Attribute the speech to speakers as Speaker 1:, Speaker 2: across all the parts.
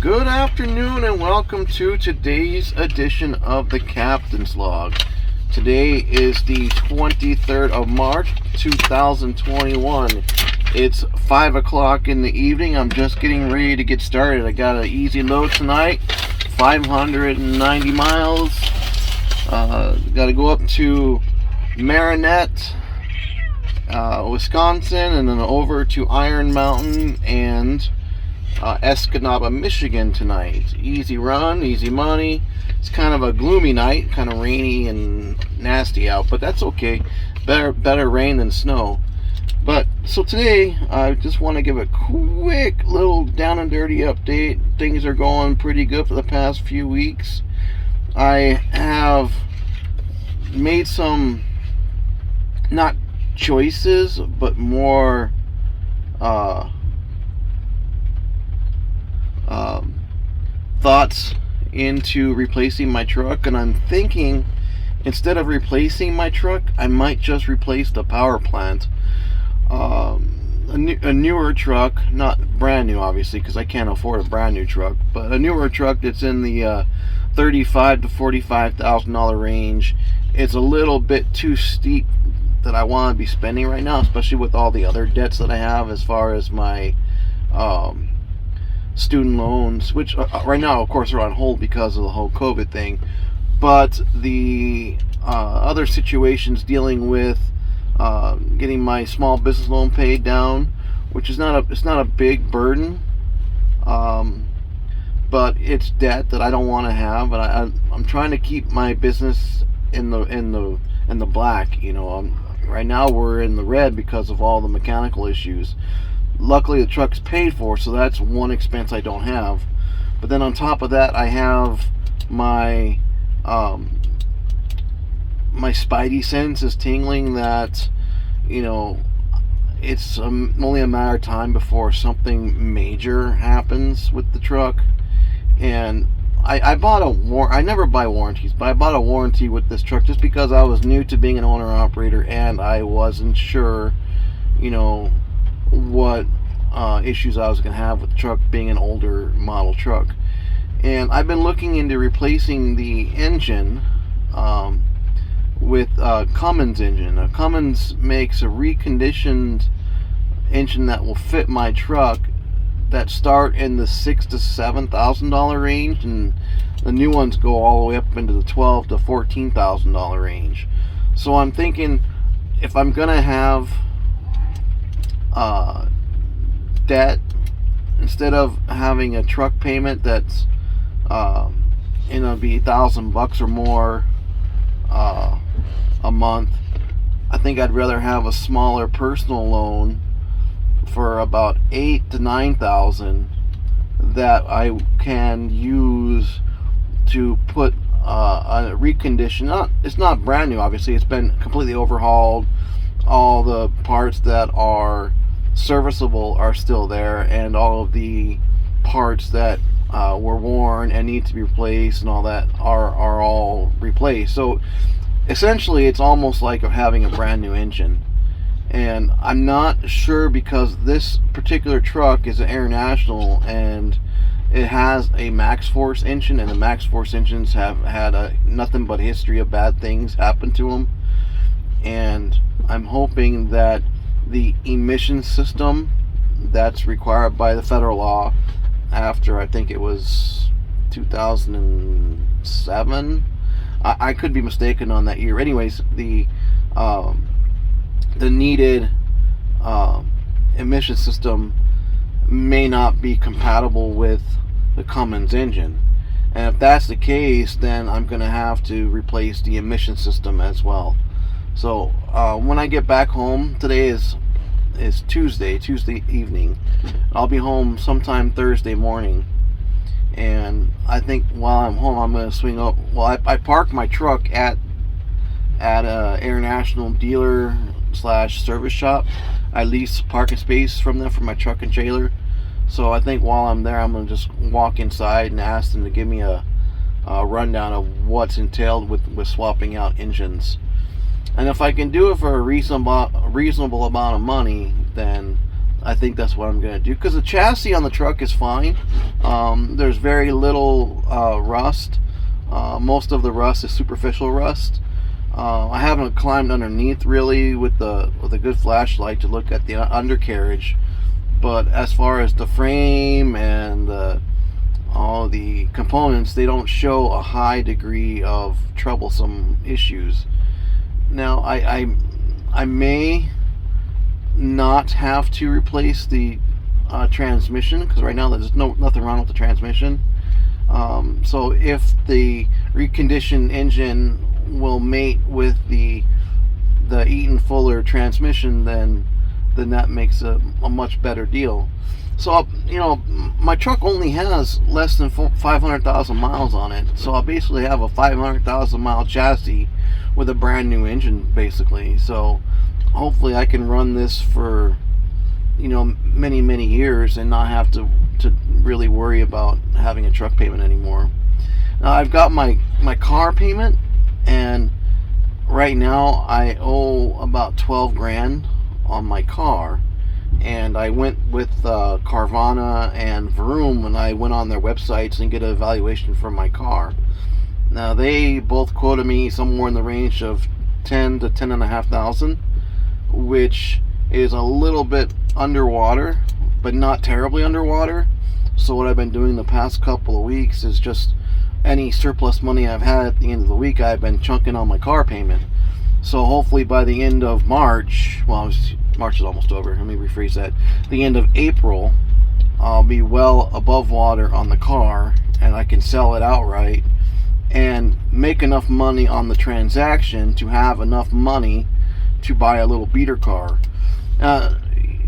Speaker 1: Good afternoon and welcome to today's edition of the Captain's Log. Today is the 23rd of March 2021. It's 5 o'clock in the evening. I'm just getting ready to get started. I got an easy load tonight, 590 miles. Got to go up to Marinette, Wisconsin, and then over to Iron Mountain and Escanaba, Michigan tonight. Easy run, easy money. It's kind of a gloomy night, kind of rainy and nasty out, but that's okay. Better rain than snow. But so today, I just want to give a quick little down and dirty update. Things are going pretty good for the past few weeks. I have made some, not choices, but more thoughts into replacing my truck, and I'm thinking instead of replacing my truck, I might just replace the power plant. A newer truck, not brand new obviously because I can't afford a brand new truck, but a newer truck that's in the $35,000 to $45,000 range. It's a little bit too steep that I want to be spending right now, especially with all the other debts that I have as far as my student loans, which right now of course are on hold because of the whole COVID thing, but the other situations dealing with getting my small business loan paid down, which is not a big burden, but it's debt that I don't want to have, and I'm trying to keep my business in the black. You know, right now we're in the red because of all the mechanical issues. Luckily the truck's paid for, so that's one expense I don't have. But then on top of that, I have my my spidey sense is tingling that, you know, it's only a matter of time before something major happens with the truck. And I bought I never buy warranties, but I bought a warranty with this truck just because I was new to being an owner-operator and I wasn't sure, you know, what issues I was going to have with the truck being an older model truck. And I've been looking into replacing the engine with Cummins engine. Cummins makes a reconditioned engine that will fit my truck that start in the $6,000 to $7,000 range, and the new ones go all the way up into the $12,000 to $14,000 range. So I'm thinking, if I'm gonna have debt, instead of having a truck payment that's be $1,000 or more a month, I think I'd rather have a smaller personal loan for about $8,000 to $9,000 that I can use to put a recondition. It's not brand new, obviously. It's been completely overhauled. All the parts that are serviceable are still there, and all of the parts that were worn and need to be replaced and all that are all replaced. So essentially it's almost like having a brand new engine. And I'm not sure, because this particular truck is an Air National and it has a Max Force engine, and the Max Force engines have had nothing but history of bad things happen to them. And I'm hoping that the emission system that's required by the federal law after, I think it was 2007, I could be mistaken on that year. Anyways, the needed emission system may not be compatible with the Cummins engine, and if that's the case, then I'm going to have to replace the emission system as well. So when I get back home, today is Tuesday evening. I'll be home sometime Thursday morning, and I think while I'm home I'm going to swing up. Well, I parked my truck at a Air National dealer / service shop. I lease parking space from them for my truck and trailer. So I think while I'm there, I'm going to just walk inside and ask them to give me a rundown of what's entailed with swapping out engines. And if I can do it for a reasonable amount of money, then I think that's what I'm going to do, because the chassis on the truck is fine. There's very little rust. Most of the rust is superficial rust. I haven't climbed underneath really with a good flashlight to look at the undercarriage, but as far as the frame and all the components, they don't show a high degree of troublesome issues. Now, I may not have to replace the transmission, because right now there's nothing wrong with the transmission. So if the reconditioned engine will mate with the Eaton Fuller transmission, then that makes a much better deal. So, my truck only has less than 500,000 miles on it, so I basically have a 500,000 mile chassis with a brand new engine, basically. So hopefully I can run this for many years and not have to really worry about having a truck payment anymore. Now, I've got my car payment, and right now I owe about 12 grand on my car. And I went with Carvana and Vroom, and I went on their websites and get an evaluation for my car. Now, they both quoted me somewhere in the range of 10 to 10,500, which is a little bit underwater, but not terribly underwater. So what I've been doing the past couple of weeks is just any surplus money I've had at the end of the week, I've been chunking on my car payment. So hopefully by the end of March, March is almost over, let me rephrase that, the end of April, I'll be well above water on the car, and I can sell it outright and make enough money on the transaction to have enough money to buy a little beater car.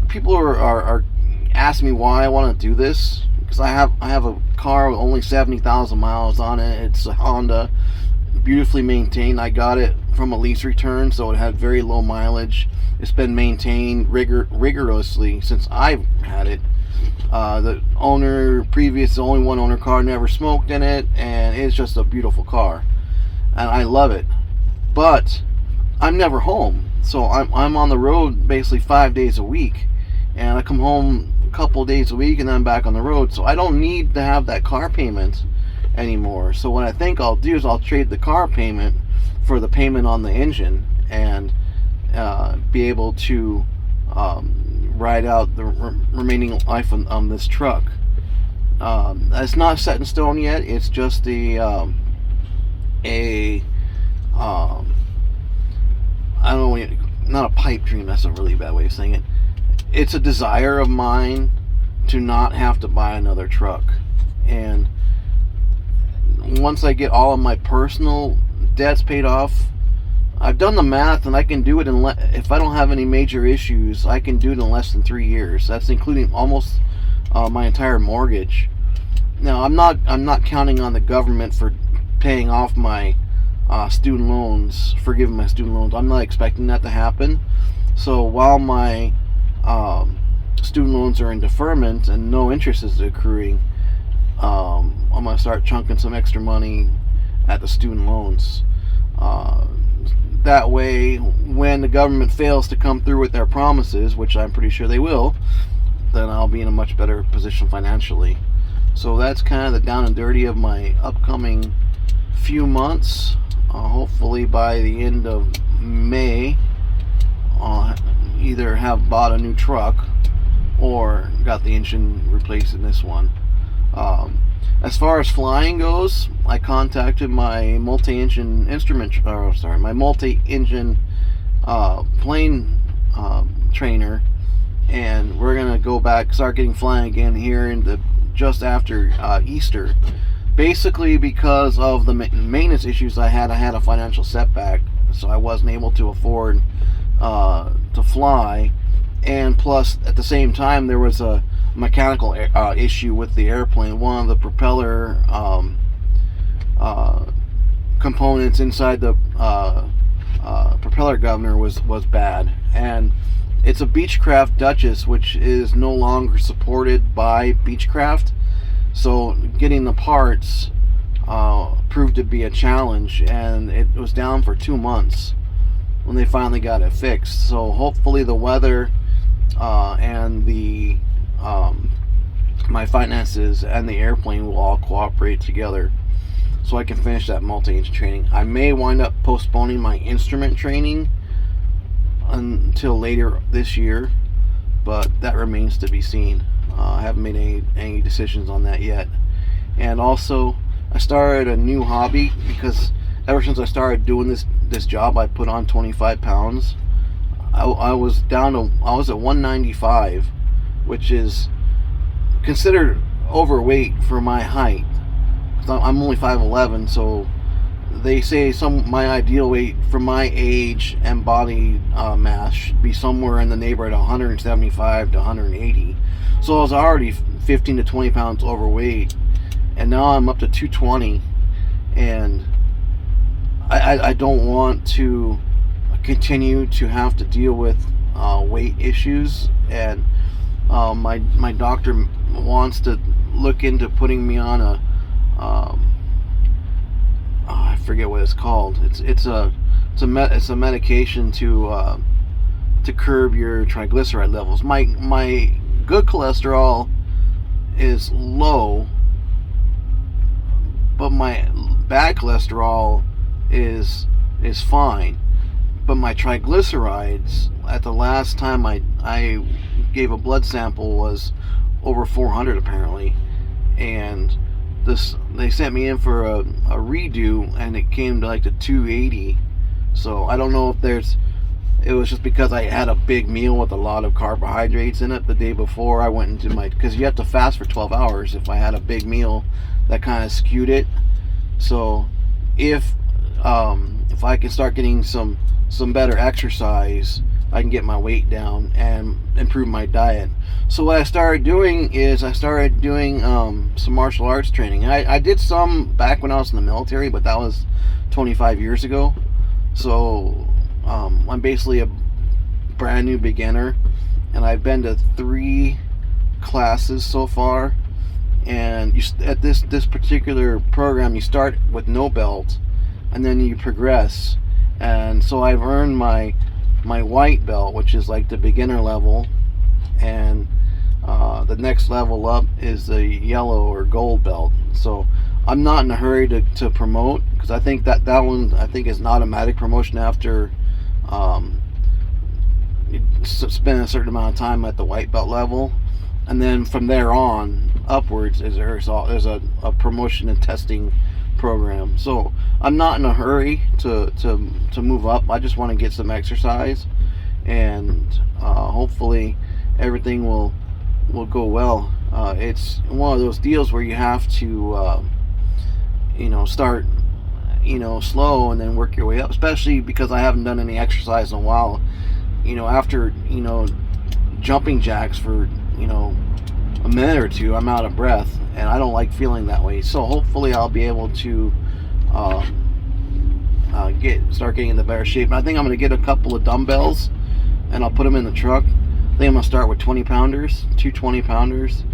Speaker 1: People are asking me why I want to do this, because I have a car with only 70,000 miles on it. It's a Honda, beautifully maintained. I got it from a lease return, so it had very low mileage. It's been maintained rigorously since I've had it. The only one owner car, never smoked in it, and it's just a beautiful car, and I love it. But I'm never home, so I'm on the road basically 5 days a week, and I come home a couple days a week, and then I'm back on the road. So I don't need to have that car payment anymore. So what I think I'll do is I'll trade the car payment for the payment on the engine, and be able to ride out the remaining life on this truck. It's not set in stone yet. It's just I don't know, not a pipe dream. That's a really bad way of saying it. It's a desire of mine to not have to buy another truck, and once I get all of my personal debts paid off, I've done the math, and I can do it if I don't have any major issues, I can do it in less than 3 years. That's including almost my entire mortgage. Now, I'm not counting on the government for paying off my student loans, forgiving my student loans. I'm not expecting that to happen. So while my student loans are in deferment and no interest is accruing, I'm going to start chunking some extra money at the student loans. That way, when the government fails to come through with their promises, which I'm pretty sure they will, then I'll be in a much better position financially. So that's kind of the down and dirty of my upcoming few months. Hopefully by the end of May, I'll either have bought a new truck or got the engine replaced in this one. As far as flying goes, I contacted my multi-engine plane trainer, and we're gonna start getting flying again here just after Easter. Basically, because of the maintenance issues I had a financial setback, so I wasn't able to afford to fly, and plus at the same time there was a mechanical issue with the airplane. One of the propeller components inside the propeller governor was bad, and it's a Beechcraft Duchess, which is no longer supported by Beechcraft. So getting the parts proved to be a challenge, and it was down for 2 months when they finally got it fixed. So hopefully the weather and the my finances and the airplane will all cooperate together, so I can finish that multi-engine training. I may wind up postponing my instrument training until later this year, but that remains to be seen. I haven't made any decisions on that yet. And also, I started a new hobby because ever since I started doing this job, I put on 25 pounds. I was at 195, which is considered overweight for my height. I'm only 5'11", so they say my ideal weight for my age and body mass should be somewhere in the neighborhood of 175 to 180. So I was already 15 to 20 pounds overweight, and now I'm up to 220, and I don't want to continue to have to deal with weight issues, and my doctor wants to look into putting me on a I forget what it's called. It's a medication to curb your triglyceride levels. My good cholesterol is low, but my bad cholesterol is fine. But my triglycerides at the last time I gave a blood sample was over 400 apparently, and they sent me in for a redo, and it came to like the 280. So I don't know if it was just because I had a big meal with a lot of carbohydrates in it the day before I went into because you have to fast for 12 hours. If I had a big meal, that kind of skewed it. So if I can start getting some better exercise, I can get my weight down and improve my diet. So what I started doing is some martial arts training. I did some back when I was in the military, but that was 25 years ago. So I'm basically a brand new beginner, and I've been to 3 classes so far. And at this particular program, you start with no belt, and then you progress. And so I've earned my white belt, which is like the beginner level, and the next level up is the yellow or gold belt. So I'm not in a hurry to promote, because I think that one is an automatic promotion after you spend a certain amount of time at the white belt level, and then from there on upwards there's a promotion and testing program. So I'm not in a hurry to move up. I just want to get some exercise, and hopefully everything will go well. It's one of those deals where you have to start slow and then work your way up, especially because I haven't done any exercise in a while. After jumping jacks for a minute or two, I'm out of breath, and I don't like feeling that way. So hopefully I'll be able to start getting into better shape. And I think I'm going to get a couple of dumbbells, and I'll put them in the truck. I think I'm going to start with 20 pounders, 220 pounders,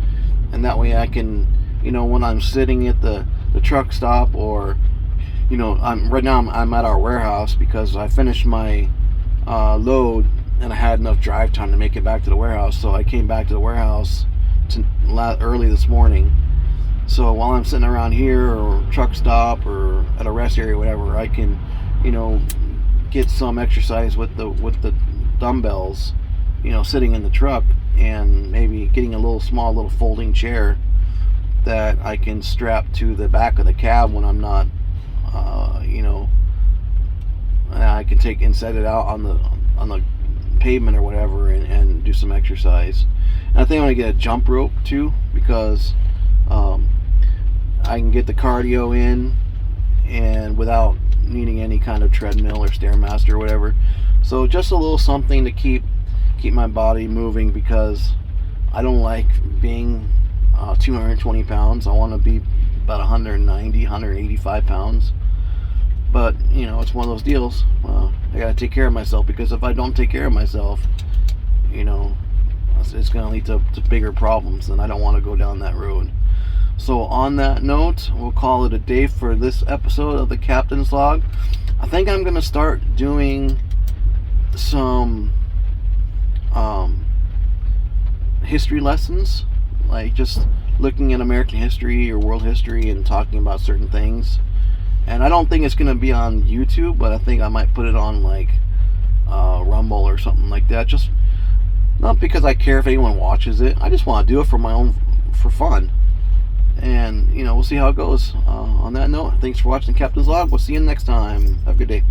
Speaker 1: and that way I can, when I'm sitting at the truck stop, or right now I'm at our warehouse because I finished my load and I had enough drive time to make it back to the warehouse. So I came back to the warehouse early this morning. So while I'm sitting around here or truck stop or at a rest area or whatever, I can get some exercise with the dumbbells, sitting in the truck, and maybe getting a small little folding chair that I can strap to the back of the cab when I'm not and I can take and set it out on the pavement or whatever, and do some exercise. And I think I'm gonna get a jump rope too, because I can get the cardio in and without needing any kind of treadmill or Stairmaster or whatever. So just a little something to keep my body moving, because I don't like being 220 pounds. I want to be about 190, 185 pounds. But it's one of those deals. I gotta take care of myself, because if I don't take care of myself, it's gonna lead to bigger problems, and I don't want to go down that road. So on that note, we'll call it a day for this episode of the Captain's Log. I think I'm gonna start doing some history lessons, like just looking at American history or world history and talking about certain things. And I don't think it's going to be on YouTube, but I think I might put it on like Rumble or something like that. Just not because I care if anyone watches it. I just want to do it for fun. And we'll see how it goes. On that note, thanks for watching Captain's Log. We'll see you next time. Have a good day.